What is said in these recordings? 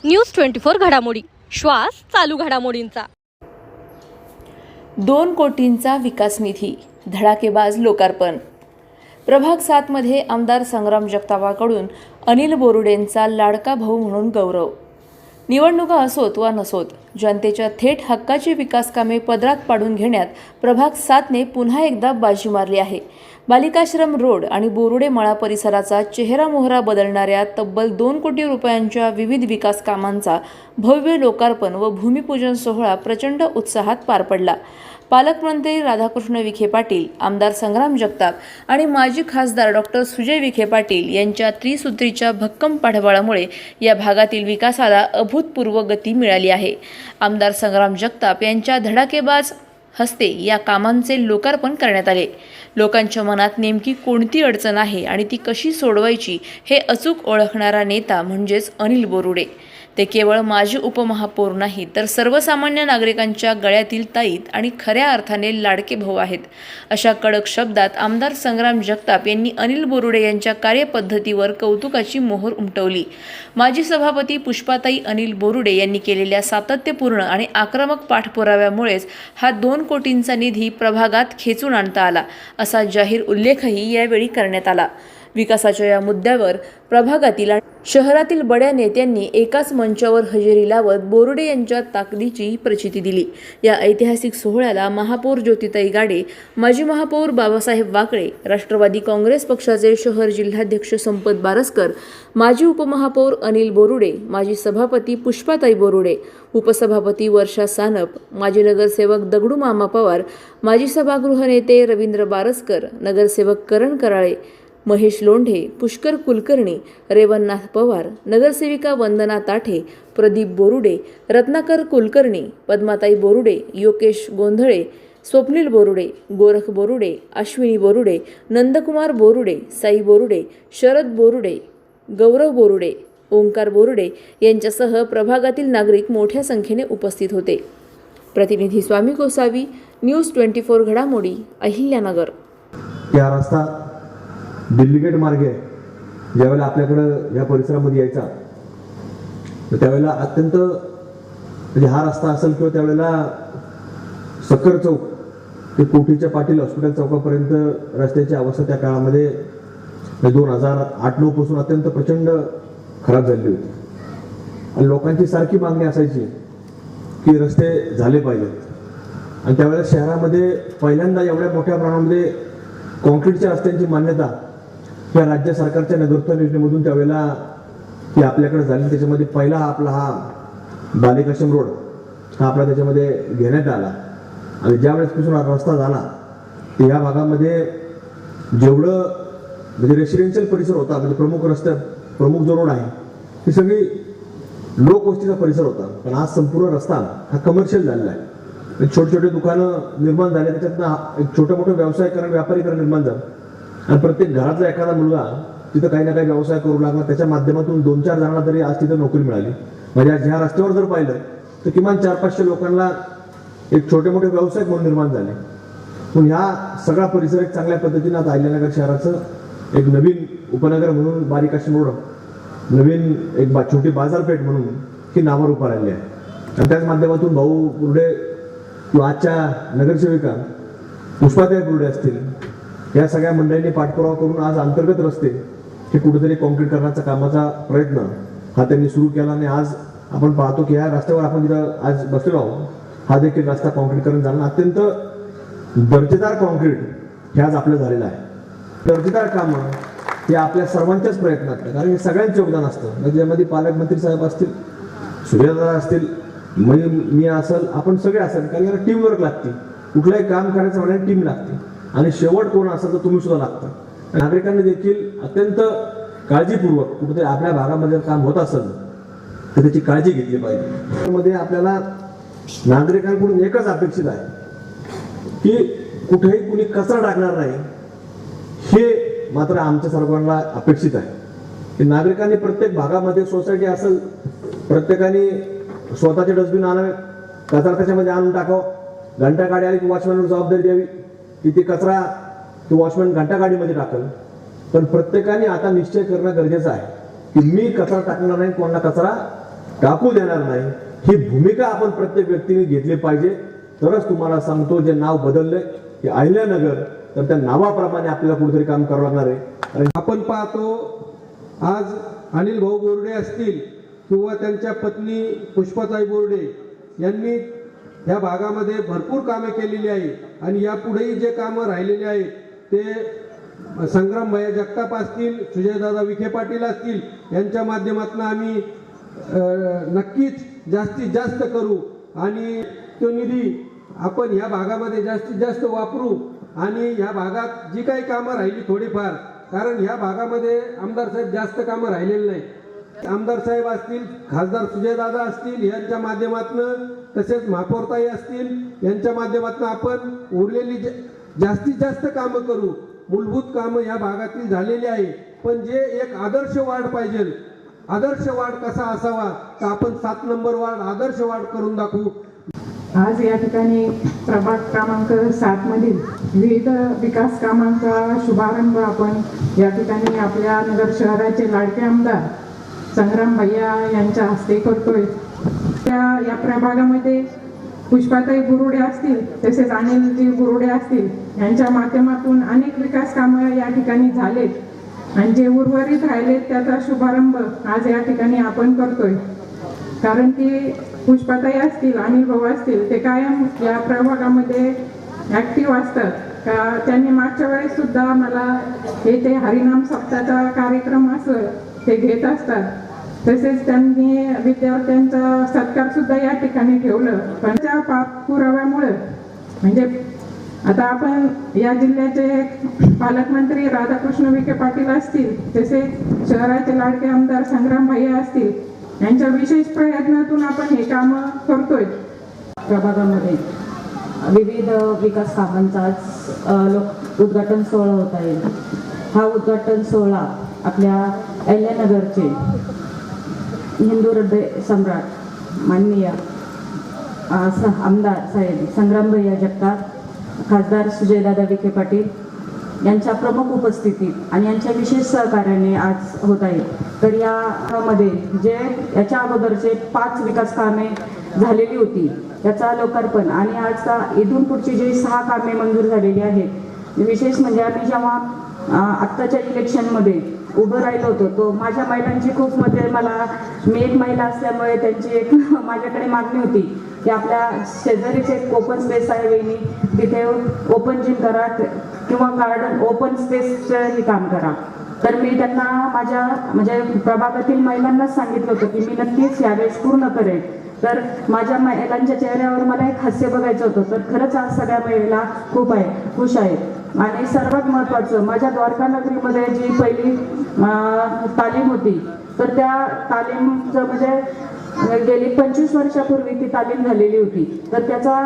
News 24 घडामोडी, श्वास चालू घडामोडींचा। 2 कोटींचा विकास निधी, धडाकेबाज लोकार्पण। प्रभाग 7 मध्ये आमदार संग्राम जगतापांकडून अनिल बोरुडेंचा लाडका भाऊ म्हणून गौरव। निवडणुका असोत वा नसोत, जनतेच्या थेट हक्काची विकास कामे पदरात पाडून घेण्यात प्रभाग 7ने पुन्हा एकदा बाजी मारली आहे। बालिकाश्रम रोड आणि बोरुडे मळा परिसराचा चेहरामोहरा बदलणाऱ्या तब्बल 2 कोटी रुपयांच्या विविध विकास कामांचा भव्य लोकार्पण व भूमिपूजन सोहळा प्रचंड उत्साहात पार पडला। पालकमंत्री राधाकृष्ण विखे पाटील, आमदार संग्राम जगताप आणि माजी खासदार डॉक्टर सुजय विखे पाटील यांच्या त्रिसूत्रीच्या भक्कम पाठबळामुळे या भागातील विकासाला अभूतपूर्व गती मिळाली आहे। आमदार संग्राम जगताप यांच्या धडाकेबाज हस्ते या कामांचे लोकार्पण करण्यात आले। लोकांच्या मनात नेमकी कोणती अडचण आहे आणि ती कशी सोडवायची हे अचूक ओळखणारा नेता म्हणजेच अनिल बोरुडे। ते केवळ माजी उपमहापौर नाही, तर सर्वसामान्य नागरिकांच्या गळ्यातील ताईत आणि खऱ्या अर्थाने लाडके भाऊ आहेत। अशा कडक शब्दात आमदार संग्राम जगताप यांनी अनिल बोरुडे यांच्या कार्यपद्धतीवर कौतुकाची मोहर उमटवली। माजी सभापती पुष्पाताई अनिल बोरुडे यांनी केलेल्या सातत्यपूर्ण आणि आक्रमक पाठपुराव्यामुळेच हा 2 कोटींचा निधी प्रभागात खेचून आणता आला, असा जाहीर उल्लेखही यावेळी करण्यात आला। विकासाच्या या मुद्द्यावर प्रभागातील आणि शहरातील बड्या नेत्यांनी एकाच मंचावर हजेरी लावत बोरुडे यांच्या ताकदीची प्रचिती दिली। या ऐतिहासिक सोहळ्याला महापौर ज्योतिताई गाडे, माजी महापौर बाबासाहेब वाकळे, राष्ट्रवादी काँग्रेस पक्षाचे शहर जिल्हाध्यक्ष संपत बारसकर, माजी उपमहापौर अनिल बोरुडे, माजी सभापती पुष्पाताई बोरुडे, उपसभापती वर्षा सानप, माजी नगरसेवक दगडू मामा पवार, माजी सभागृह नेते रवींद्र बारसकर, नगरसेवक करण कराळे, महेश लोंढे, पुष्कर कुलकर्णी, रेवणनाथ पवार, नगरसेविका वंदना ताठे, प्रदीप बोरुडे, रत्नाकर कुलकर्णी, पद्माताई बोरुडे, योकेश गोंधळे, स्वप्नील बोरुडे, गोरख बोरुडे, अश्विनी बोरुडे, नंदकुमार बोरुडे, साई बोरुडे, शरद बोरुडे, गौरव बोरुडे, ओंकार बोरुडे यांच्यासह प्रभागातील नागरिक मोठ्या संख्येने उपस्थित होते। प्रतिनिधी स्वामी गोसावी, न्यूज 24 घडामोडी, अहिल्यानगर। या रस्ता दिल्ली गेट मार्गे ज्यावेळेला आपल्याकडं या परिसरामध्ये यायचा, तर त्यावेळेला अत्यंत म्हणजे हा रस्ता असेल किंवा त्यावेळेला सक्कर चौक ते कोठीच्या पाटील हॉस्पिटल चौकापर्यंत रस्त्याची अवस्था त्या काळामध्ये 2008-9 पासून अत्यंत प्रचंड खराब झाली होती आणि लोकांची सारखी मागणी असायची की रस्ते झाले पाहिजेत। आणि त्यावेळेला शहरामध्ये पहिल्यांदा एवढ्या मोठ्या प्रमाणामध्ये कॉन्क्रीटच्या रस्त्यांची मान्यता या राज्य सरकारच्या नगरोत्थान योजनेमधून त्यावेळेला ती आपल्याकडे झाली। त्याच्यामध्ये पहिला आपला हा बालिकाश्रम रोड हा आपला त्याच्यामध्ये घेण्यात आला आणि ज्यावेळेसपासून हा रस्ता झाला तर या भागामध्ये जेवढं म्हणजे रेसिडेन्शियल परिसर होता, म्हणजे प्रमुख जो रोड आहे ती सगळी लोकवस्तीचा परिसर होता, पण आज संपूर्ण रस्ता हा कमर्शियल झालेला आहे। छोटे छोटे दुकानं निर्माण झाले, त्याच्यातनं एक छोटं मोठं व्यवसायीकरण व्यापारीकरण निर्माण झालं आणि प्रत्येक घरातला एखादा मुलगा तिथं काही ना काही व्यवसाय करू लागला, त्याच्या माध्यमातून 2-4 जणांना तरी आज तिथं नोकरी मिळाली। म्हणजे आज ह्या रस्त्यावर जर पाहिलं तर किमान 400-500 लोकांना एक छोटे मोठे व्यवसाय म्हणून निर्माण झाले। पण ह्या सगळा परिसर एक चांगल्या पद्धतीनं आता अहिल्यानगर शहराचं एक नवीन उपनगर म्हणून बालिकाश्रम रोड, नवीन एक छोटी बाजारपेठ म्हणून ही नावारूपास आलेली आहे। आणि त्याच माध्यमातून भाऊ बोरुडे किंवा आजच्या नगरसेविका पुष्पाताई बोरुडे असतील, या सगळ्या मंडळींनी पाठपुरावा करून आज अंतर्गत रस्ते हे कुठेतरी कॉन्क्रीट करण्याचा कामाचा प्रयत्न हा त्यांनी सुरू केला आणि आज आपण पाहतो की या रस्त्यावर आपण जिथं आज बसलेलो आहोत हा देखील रस्ता कॉन्क्रीटकरण झाला। अत्यंत दर्जेदार कॉन्क्रीट हे आज आपलं झालेलं आहे। दर्जेदार कामं हे आपल्या सर्वांच्याच प्रयत्नात आहे, कारण हे सगळ्यांचं योगदान असतं। म्हणजे यामध्ये पालकमंत्री साहेब असतील, सूर्यदादा असतील, मी असेल, आपण सगळे असेल, कारण याला टीमवर्क लागते। कुठलंही काम करायचं म्हणाले टीम लागते आणि शेवट कोण असेल तर तुम्ही सुद्धा लागता। नागरिकांनी देखील अत्यंत काळजीपूर्वक कुठेतरी आपल्या भागामध्ये काम होत असेल तर त्याची काळजी घेतली पाहिजे। मध्ये आपल्याला नागरिकांकडून एकच अपेक्षित आहे की कुठेही कुणी कचरा टाकणार नाही, हे मात्र आमच्या सर्वांना अपेक्षित आहे की नागरिकांनी प्रत्येक भागामध्ये सोसायटी असेल प्रत्येकाने स्वतःचे डस्टबिन आणावे, कचरा त्याच्यामध्ये आणून टाकावं। घंटा गाडी आली की वॉचमॅनवर जबाबदारी द्यावी की ती कचरा तो वॉचमॅन घंटा गाडीमध्ये टाकल। पण प्रत्येकाने आता निश्चय करणं गरजेचं आहे की मी कचरा टाकणार नाही, कोणाला कचरा टाकू देणार नाही, ही भूमिका आपण प्रत्येक व्यक्तीने घेतली पाहिजे. तरच तुम्हाला सांगतो, जे नाव बदललंय ते अहिल्यानगर, तर त्या नावाप्रमाणे आपल्याला कुठेतरी काम करावं लागणार आहे. आणि आपण पाहतो आज अनिल भाऊ बोर्डे असतील किंवा त्यांच्या पत्नी पुष्पाताई बोर्डे यांनी या भागामध्ये भरपूर कामे केलेली आहे आणि यापुढेही जे कामं राहिलेली आहेत ते संग्राम भैया जगताप असतील, सुजयदादा विखे पाटील असतील यांच्या माध्यमातून आम्ही नक्कीच जास्तीत जास्त करू आणि तो निधी आपण ह्या भागामध्ये जास्तीत जास्त वापरू आणि ह्या भागात जी काही कामं राहिली थोडीफार, कारण ह्या भागामध्ये आमदार साहेब जास्त कामं राहिलेली नाही. आमदार साहेब असतील, खासदार सुजयदादा असतील यांच्या माध्यमातून, तसेच महापौरताई असतील यांच्या माध्यमातून आपण उरलेली जास्तीत जास्त कामं करू. मूलभूत कामं या भागातील झालेली आहे, पण जे एक आदर्श वार्ड पाहिजे, आदर्श वार्ड कसा असावा तर आपण 7 नंबर वार्ड आदर्श वार्ड करून दाखवू. आज या ठिकाणी प्रभाग क्रमांक 7 मधील विविध विकास कामांचा शुभारंभ आपण या ठिकाणी आपल्या नगर शहराचे लाडके आमदार संग्राम भैया यांच्या हस्ते करतोय. या प्रभागामध्ये पुष्पाताई बुरुडे असतील, तसेच अनिलजी बुरुडे असतील यांच्या माध्यमातून अनेक विकास कामं या ठिकाणी झालेत आणि जे उर्वरित राहिलेत त्याचा शुभारंभ आज या ठिकाणी आपण करतोय. कारण की पुष्पाताई असतील, अनिल भाऊ असतील, ते कायम या प्रभागामध्ये ॲक्टिव्ह असतात. का त्यांनी मागच्या वेळेस सुद्धा मला येथे हरिनाम सप्ताहाचा कार्यक्रम असं ते घेत असतात. तसेच त्यांनी विद्यार्थ्यांचा सत्कार सुद्धा या ठिकाणी ठेवलं. पण त्या पाठपुराव्यामुळे म्हणजे आता आपण या जिल्ह्याचे पालकमंत्री राधाकृष्ण विखे पाटील असतील, तसेच शहराचे लाडके आमदार संग्राम भैया असतील यांच्या विशेष प्रयत्नातून आपण हे कामं करतोय. प्रभागामध्ये विविध विकास कामांचा उद्घाटन सोहळा होत आहे. हा उद्घाटन सोहळा आपल्या अहिल्यानगरचे हिंदू हृदय सम्राट माननीय आमदार साहेब संग्राम भैया जगताप, खासदार सुजयदादा विखे पाटील यांच्या प्रमुख उपस्थितीत आणि यांच्या विशेष सहकार्याने आज होत आहे. तर यामध्ये जे याच्या अगोदरचे 5 विकास कामे झालेली होती त्याचा लोकार्पण आणि आज इथून पुढची जी 6 कामे मंजूर झालेली आहेत. विशेष म्हणजे आम्ही जेव्हा आत्ताच्या इलेक्शनमध्ये उभं राहिलो होतो तो माझ्या महिलांची खूप मी एक महिला असल्यामुळे त्यांची एक माझ्याकडे मागणी होती की आपल्या शेजारीच एक ओपन स्पेस आहे वेणी, तिथे ओपन जिम करा किंवा गार्डन ओपन स्पेसचं काम करा. तर मी त्यांना माझ्या म्हणजे प्रभागातील महिलांनाच सांगितलं होतं की मी नक्कीच यावेळेस पूर्ण करेन. तर माझ्या महिलांच्या चेहऱ्यावर मला एक हास्य बघायचं होतं. तर खरंच आज सगळ्या महिला खूप खुश आहेत. आणि सर्वात महत्त्वाचं माझ्या द्वारका नगरीमध्ये जी पहिली तालीम होती तर त्या तालीमचं म्हणजे गेली 25 वर्षापूर्वी ती तालीम झालेली होती. तर त्याचा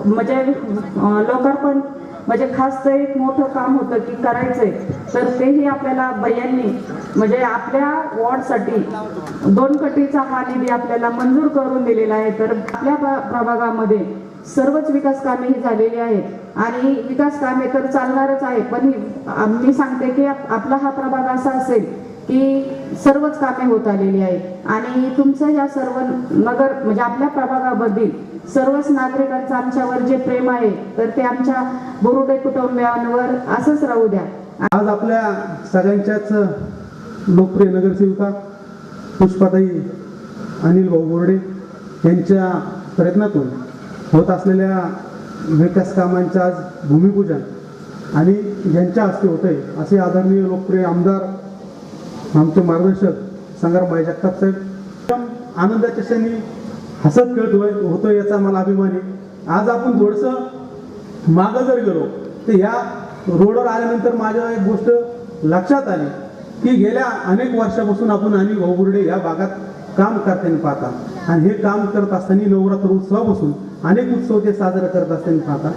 म्हणजे लोकार्पण म्हणजे खास ते एक मोठं काम होतं की करायचंय. तर तेही आपल्याला भैयांनी म्हणजे आपल्या वॉर्डसाठी 2 कोटीचा हा निधी आपल्याला मंजूर करून दिलेला आहे. तर आपल्या प्रभागामध्ये सर्वच विकास कामे ही झालेली आहेत आणि विकास कामे तर चालणारच आहे. पण मी सांगते की आपला हा प्रभाग असा असेल की सर्वच कामे होत आलेली आहेत आणि तुमचं या सर्व नगर म्हणजे आपल्या प्रभागामधील सर्वच नागरिकांचं आमच्यावर जे प्रेम आहे तर ते आमच्या बोरुडे कुटुंबियांवर असंच राहू द्या. आज आपल्या सगळ्यांच्याच लोकप्रिय नगरसेविका पुष्पाताई अनिल भाऊ बोर्डे यांच्या प्रयत्नातून होत असलेल्या विकास कामांचं आज भूमिपूजन आणि ज्यांच्या हस्ते होत आहे असे आदरणीय लोकप्रिय आमदार आमचे मार्गदर्शक संग्राम भैया जगताप साहेब आनंदाच्या क्षणी हसत खेळत होतो याचा मला अभिमान आहे. आज आपण थोडंसं मागं जर गेलो तर या रोडवर आल्यानंतर माझ्या एक गोष्ट लक्षात आली की गेल्या अनेक वर्षापासून आपण अनिल भाऊ बोर्डे या भागात काम करताना पाहता आणि हे काम करत असताना नवरात्र उत्सवापासून अनेक उत्सव ते साजरे करत असताना पाहता.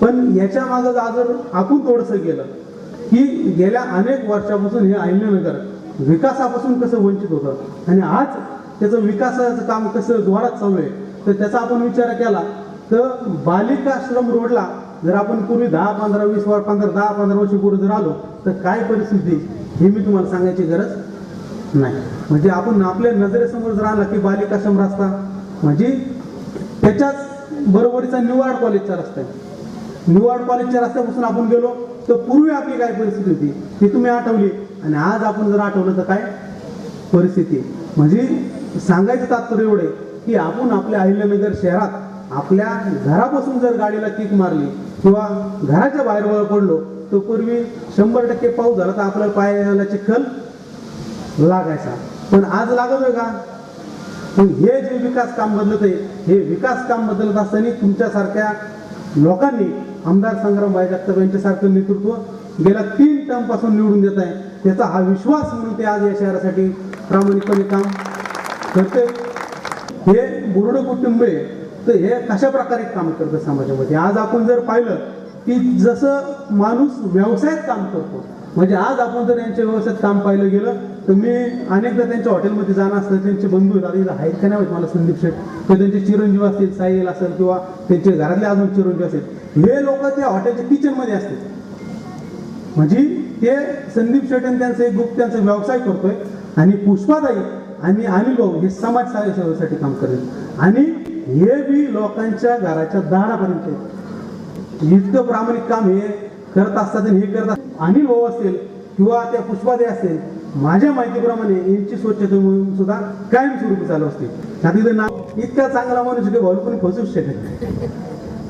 पण याच्या मागं जर आपण थोडंसं गेलं की गेल्या अनेक वर्षापासून हे अहिल्यानगर विकासापासून कसं वंचित होतं आणि आज त्याचं विकासाचं काम कसं जोरात चालू आहे. तर त्याचा आपण विचार केला तर बालिकाश्रम रोडला जर आपण पूर्वी 10-15-20 10-15 वर्षापूर्वी जर आलो तर काय परिस्थिती हे मी तुम्हाला सांगायची गरज नाही. म्हणजे आपण आपल्या नजरेसमोर जर आला की बालिकाश्रम रस्ता म्हणजे त्याच्याच बरोबरीचा निवाड कॉलेजचा रस्ता आहे. निवाड कॉलेजच्या रस्त्यापासून आपण गेलो तर पूर्वी आपली काय परिस्थिती होती ती तुम्ही आठवली, आणि आज आपण जर आठवलं तर काय परिस्थिती. म्हणजे सांगायचं तात्पर्य एवढे की आपण आपल्या अहिल्यानगर शहरात आपल्या घरापासून जर गाडीला किक मारली किंवा घराच्या बाहेर पडलो तर पूर्वी 100% पाऊस झाला तर आपल्याला पायाला चिखल लागायचा, पण आज लागतोय का? पण हे जे विकास काम बदलत आहे, हे विकास काम बदलत असताना तुमच्यासारख्या लोकांनी आमदार संग्रामभाई जगताप यांच्यासारखं नेतृत्व गेल्या 3 टर्म पासून निवडून देत आहे. त्याचा हा विश्वास म्हणून ते आज या शहरासाठी प्रामाणिकपणे काम करते. हे बोर्डे कुटुंब आहे तर हे कशा प्रकारे काम करतं समाजामध्ये. आज आपण जर पाहिलं की जसं माणूस व्यवसायात काम करतो, म्हणजे आज आपण जर यांच्या व्यवसायात काम पाहिलं गेलं तर मी अनेकदा त्यांच्या हॉटेलमध्ये जाणं असतं, त्यांचे बंधू आहेत का नाही मला संदीप शेठ किंवा त्यांचे चिरंजीव असतील, साहिल असेल किंवा त्यांचे घरातले अजून चिरंजीव असेल, हे लोक त्या हॉटेलच्या किचनमध्ये असतात. म्हणजे ते संदीप शेठ त्यांचं एक ग्रुप त्यांचा व्यवसाय करतोय, आणि पुष्पाताई आणि अनिल भाऊ हे समाज सेवेसाठी काम करतात, आणि हे बी लोकांच्या घराच्या दारापर्यंत इतकं प्रामाणिक काम हे करत असतात. आणि हे करतात अनिल भाऊ असतील किंवा त्या पुष्पाताई असतील, माझ्या माहितीप्रमाणे यांची स्वच्छता मोहीम सुद्धा कायमस्वरूपी चालू असते. आता इथं नाव इतका चांगला माणूस की भाऊ कोणी फसूच शकत नाही.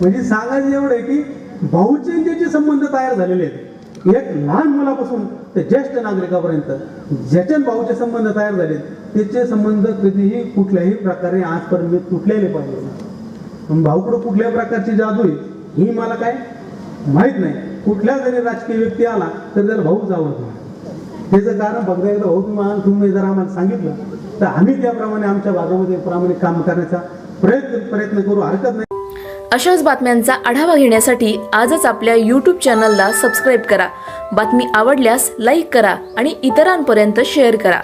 म्हणजे सांगायचं एवढं आहे की भाऊचे संबंध तयार झालेले आहेत, एक लहान मुलापासून ते ज्येष्ठ नागरिकापर्यंत ज्याच्या भाऊचे संबंध तयार झाले त्याचे संबंध कधीही कुठल्याही प्रकारे आजपर्यंत तुटलेले पाहिजे नाही. पण भाऊकडं कुठल्या प्रकारची जादू आहे ही मला काय माहीत नाही. कुठल्या जरी राजकीय व्यक्ती आला तर त्याला भाऊ जावं. त्याचं कारण बघता एकदा भाऊ तुम्ही जर आम्हाला सांगितलं तर आम्ही त्याप्रमाणे आमच्या भागामध्ये प्रामाणिक काम करण्याचा प्रयत्न करू, हरकत नाही. अशाच बातम्यांचा आढावा घेण्यासाठी आजच आपल्या YouTube चॅनलला सबस्क्राईब करा. बातमी आवडल्यास लाईक करा आणि इतरांपर्यंत शेअर करा.